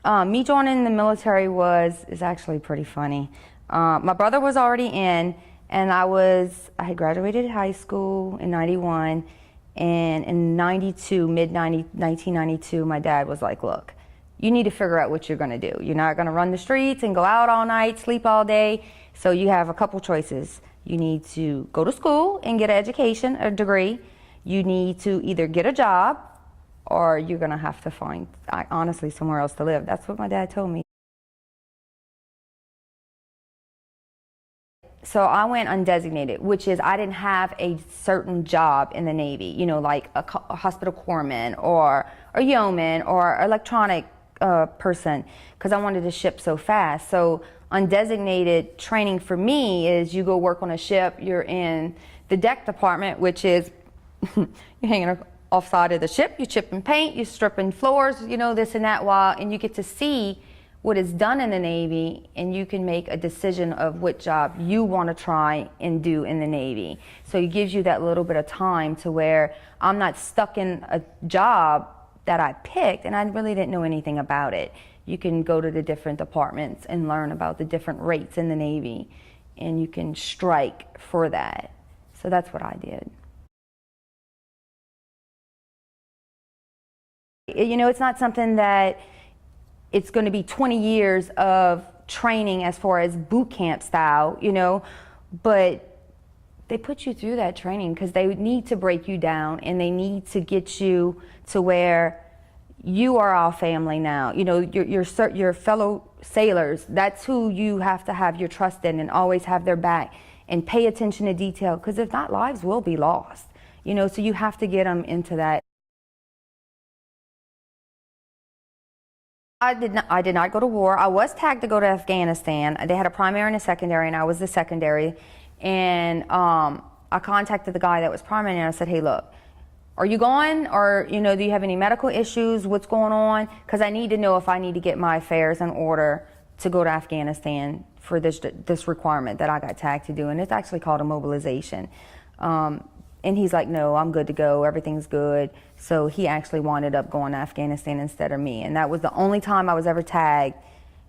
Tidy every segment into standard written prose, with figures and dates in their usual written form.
Me joining the military is actually pretty funny. My brother was already in, and I had graduated high school in 91, and in 92, 1992, my dad was like, look, you need to figure out what you're gonna do. You're not gonna run the streets and go out all night, sleep all day, so you have a couple choices. You need to go to school and get an education, a degree. You need to either get a job, or you're gonna have to find, honestly, somewhere else to live. That's what my dad told me. So I went undesignated, which is I didn't have a certain job in the Navy, you know, like a hospital corpsman or a yeoman or electronic person, because I wanted to ship so fast. So undesignated training for me is you go work on a ship, you're in the deck department, which is you're hanging off side of the ship, you're chipping paint, you're stripping floors, you know, this and that, and you get to see what is done in the Navy, and you can make a decision of what job you want to try and do in the Navy. So it gives you that little bit of time to where I'm not stuck in a job that I picked and I really didn't know anything about it. You can go to the different departments and learn about the different rates in the Navy, and you can strike for that. So that's what I did. You know, it's not something that it's going to be 20 years of training as far as boot camp style, you know, but they put you through that training because they need to break you down, and they need to get you to where you are our family now. You know, your fellow sailors, that's who you have to have your trust in and always have their back and pay attention to detail, because if not, lives will be lost, you know, so you have to get them into that. I did not go to war. I was tagged to go to Afghanistan. They had a primary and a secondary, and I was the secondary. And I contacted the guy that was primary, and I said, hey, look, are you going? Or, you know, do you have any medical issues? What's going on? Because I need to know if I need to get my affairs in order to go to Afghanistan for this requirement that I got tagged to do. And it's actually called a mobilization. And he's like, no, I'm good to go. Everything's good. So he actually wound up going to Afghanistan instead of me. And that was the only time I was ever tagged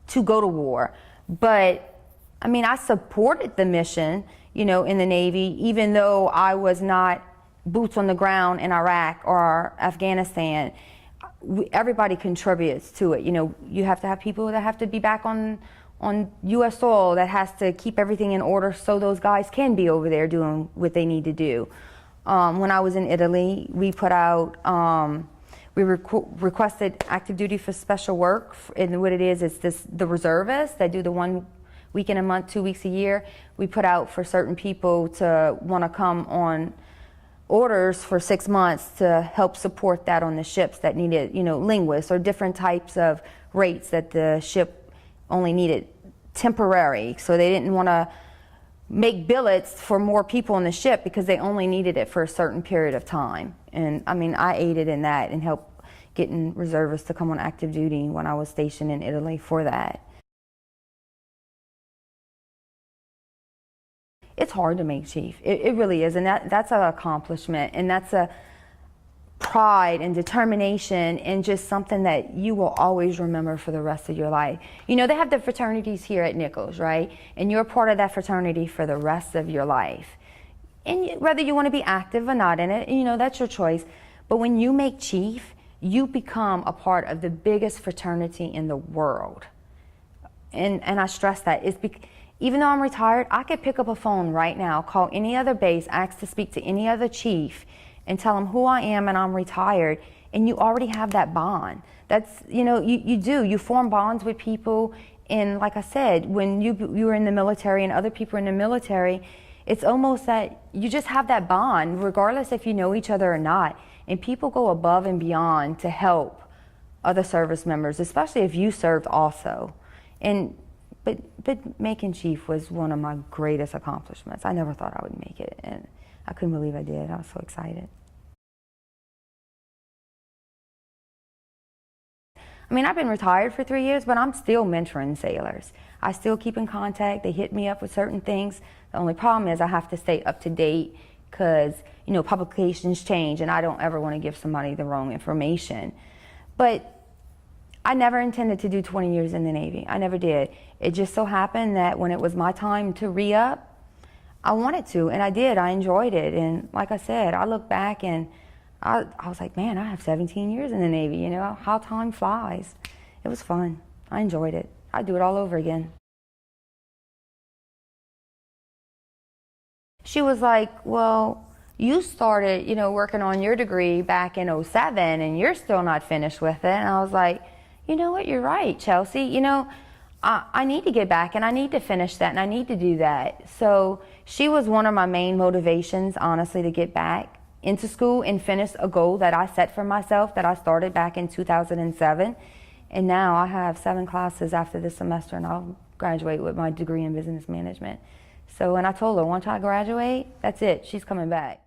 to go to war. But, I mean, I supported the mission, you know, in the Navy, even though I was not boots on the ground in Iraq or Afghanistan. Everybody contributes to it. You know, you have to have people that have to be back on U.S. soil, that has to keep everything in order so those guys can be over there doing what they need to do. When I was in Italy, we put out, we requested active duty for special work, and what it is the reservists that do the 1 weekend a month, 2 weeks a year. We put out for certain people to want to come on orders for 6 months to help support that on the ships that needed, you know, linguists or different types of rates that the ship only needed temporary. So they didn't want to make billets for more people on the ship because they only needed it for a certain period of time. And I mean, I aided in that and helped getting reservists to come on active duty when I was stationed in Italy for that. It's hard to make chief. It really is, and that's an accomplishment, and that's a pride and determination, and just something that you will always remember for the rest of your life. You know, they have the fraternities here at Nichols, right? And you're part of that fraternity for the rest of your life. And whether you want to be active or not in it, you know, that's your choice. But when you make chief, you become a part of the biggest fraternity in the world. And I stress that. Even though I'm retired, I could pick up a phone right now, call any other base, ask to speak to any other chief, and tell them who I am and I'm retired, and you already have that bond. That's, you know, you form bonds with people, and like I said, when you were in the military and other people are in the military, it's almost that you just have that bond, regardless if you know each other or not, and people go above and beyond to help other service members, especially if you served also. But making chief was one of my greatest accomplishments. I never thought I would make it, and I couldn't believe I did. I was so excited. I mean, I've been retired for 3 years, but I'm still mentoring sailors. I still keep in contact. They hit me up with certain things. The only problem is I have to stay up to date because, you know, publications change, and I don't ever want to give somebody the wrong information. But I never intended to do 20 years in the Navy. I never did. It just so happened that when it was my time to re-up, I wanted to, and I did. I enjoyed it. And like I said, I look back and I was like, man, I have 17 years in the Navy, you know, how time flies. It was fun. I enjoyed it. I'd do it all over again. She was like, well, you started, you know, working on your degree back in '07 and you're still not finished with it. And I was like, you know what, you're right, Chelsea. You know, I need to get back and I need to finish that and I need to do that. So she was one of my main motivations, honestly, to get back into school and finish a goal that I set for myself that I started back in 2007. And now I have 7 classes after this semester and I'll graduate with my degree in business management. So, and I told her, once I graduate, that's it, she's coming back.